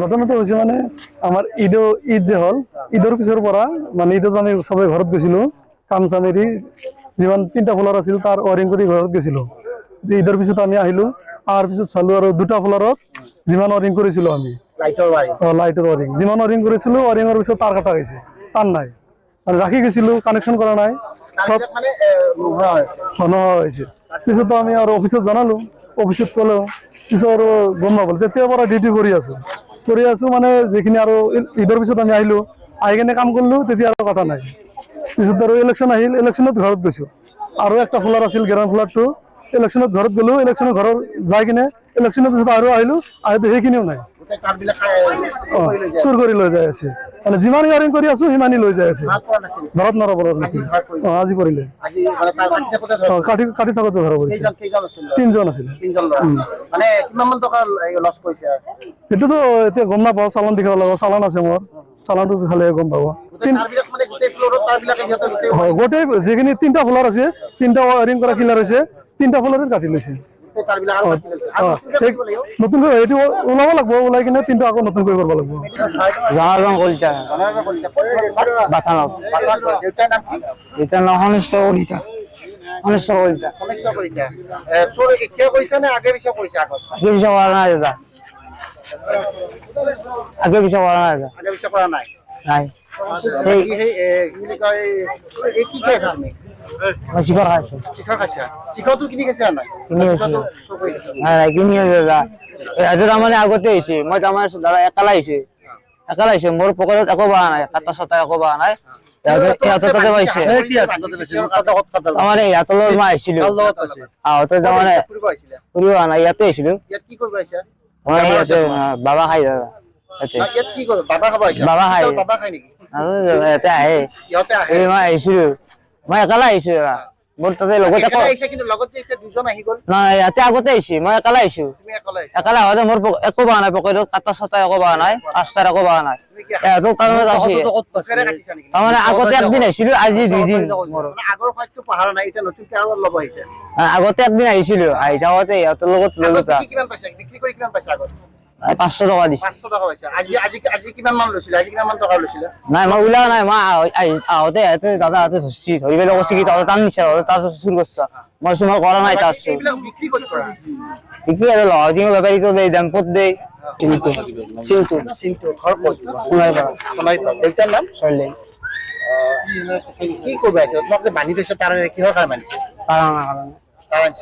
ঘটনাটা হয়েছে মানে আমাৰ ঈদ যে হল ঈদেৰ পিছৰ পৰা মানে ঈদত আমি সবাই ঘৰত গৈছিলো কাম চামেৰি যিমান 3টা ফ্লোৰ আছিল তাৰ ওয়াৰিং কৰি ঘৰত গৈছিলো ঈদেৰ পিছত আমি আহিলো আৰ পিছত চালো আৰু 2টা ফ্লোৰত যিমান ওয়াৰিং কৰিছিলো আমি লাইটৰ ওয়াৰিং যিমান ওয়াৰিং কৰিছিলো ওয়াৰিংৰ পিছত তাৰ কাটা গৈছে তাৰ নাই মানে ৰাখি গৈছিলো কানেকশন কৰা নাই সব মানে নোহোৱা হৈছে পিছত আমি আৰু অফিসত জানালো অফিসত ক'লো পিছত আৰু গম নাপালো তেতিয়াৰ পৰা ডিউটি কৰি আছো মানে যিখিনি আৰু ঈদেৰ পিছত আমি আহিলো আহি কিনে কাম কৰিলো তেতিয়া আৰু কাটা নাই পিছত আৰু ইলেকশন আহিল ইলেকশনত ঘৰত গৈছো আৰু একটা ফ্লোৰ আছিল গ্ৰাউণ্ড ফ্লোৰটো ইলেকশনত ঘৰত গলো ইলেকশনৰ ঘৰৰ যাই কিনে ইলেকশনৰ পিছত আৰু আহিলো আহি সেইখিনিও নাই চুৰ কৰি লৈ যাই আছে মানে যিমান ইয়াৰিং কৰি আছো সিমানেই লৈ যাই আছে ধৰত নৰবৰত আজি কৰিলে কাটি থাকোতে ধৰা পৰিছে 3জন আছিল মানে কিমান মান টকা লছ কৰিছে এটোতো এতিয়া গম নাপাওঁ চালান দেখাব লাগিব চালান আছে মোৰ চালানটো খালে গম পাব গোটেই যিখিনি 3টা ফ্লোৰ আছে 3টা ওয়াৰিং কৰা ক্লিয়াৰ হৈছে 3টা ফ্লোরে কাটি লৈছে নতুনকৈ এইটো ওলাব লাগিব ওলাই কিনে 3টা আকৌ নতুনকৈ কৰিব লাগিব জানালাম কলিতা বাথানত এটা না অনিষ্ট কলিতা অনিষ্ট কলিতা চোর কিয় কৰিছে নে আগে পিছে কৰিছে আগত আগে পিছে কৰা নাই দাদা আগে পিছে কৰা নাই দাদা আগে পিছে কৰা নাই নাই এই কি কয় এই কি খাইছে আপনি মই শিখর খাইছো শিখৰ খাইছে শিখৰটো কিনি খাইছে নাই নাই কিনি দাদা এটা তাৰমানে আগতে আহিছে মই তাৰমানে দাদা একালা আহিছে মোৰ পকেটত একো বহা নাই কাটা চাটা একো বহা নাই তাতে পাইছে তাৰমানে ইয়াতলৈ মই আহিছিলো আহোঁতে তাৰমানে ফুৰিব অহা নাই ইয়াতে আহিছিলো ইয়াত কি কৰিব আহিছে মই ইয়াতে বাবা খাই দাদা ইয়াত কি কৰিব বাবা খাব আহিছে বাবা খাই বাবা খাই নেকি ইয়াতে আহে ইয়াতে আহে এই মই আহিছিলো মই একালা আহিছো দাদা মোৰ তাতে লগত একো আহিছে কিন্তু লগত যে এতিয়া দুজন আহি গ'ল নাই ইয়াতে আগতে আহিছে মই একালা আহিছো তুমি অকলে আহিছা একালা হওঁতে মোৰ একো বহা নাই পকেটত কাটা চাটা একো বহা নাই ৰাস্তাৰ একো বহা নাই এহঁতক তাৰমানে আছে পকেৰে কাটিছা নেকি তাৰমানে আগতে একদিন আহিছিলো আজি 2 দিন মোৰ মানে আগৰ ফাইটটো পাহৰা নাই এতিয়া নতুনকে আৰু ল'ব আহিছে আগতে একদিন আহিছিলো আহি যাওঁতে ইহঁতৰ লগত ললো তা কিমান পাইছা বিক্ৰী কৰি কিমান পাইছা আগত 500 টকা দিছে 500 টকা পাইছা আজি কিমান মান লৈছিল আজি কিমান মান টকা লৈছিল নাই মই ওলা নাই মই আহোঁতে ইয়াতে দাদা হাতে ধৰি পেলাই কৈছে কি তহঁতে টান নিছা তাৰ চুৰ কৰিছা মই মই কৰা নাই তাৰ চুৰ এইবিলাক বিক্ৰী কৰি কৰা বিক্ৰী আৰু লহটিং বেপাৰীটো দেই দামপত দেই চিন্তু ঘৰ ক'ত দেউতাৰ নাম চলে কি কৰিব আহিছে তোমাক যে বান্ধি থৈছে তাৰ কিহৰ কাৰণে বান্ধিছে কাৰণ কাৰণ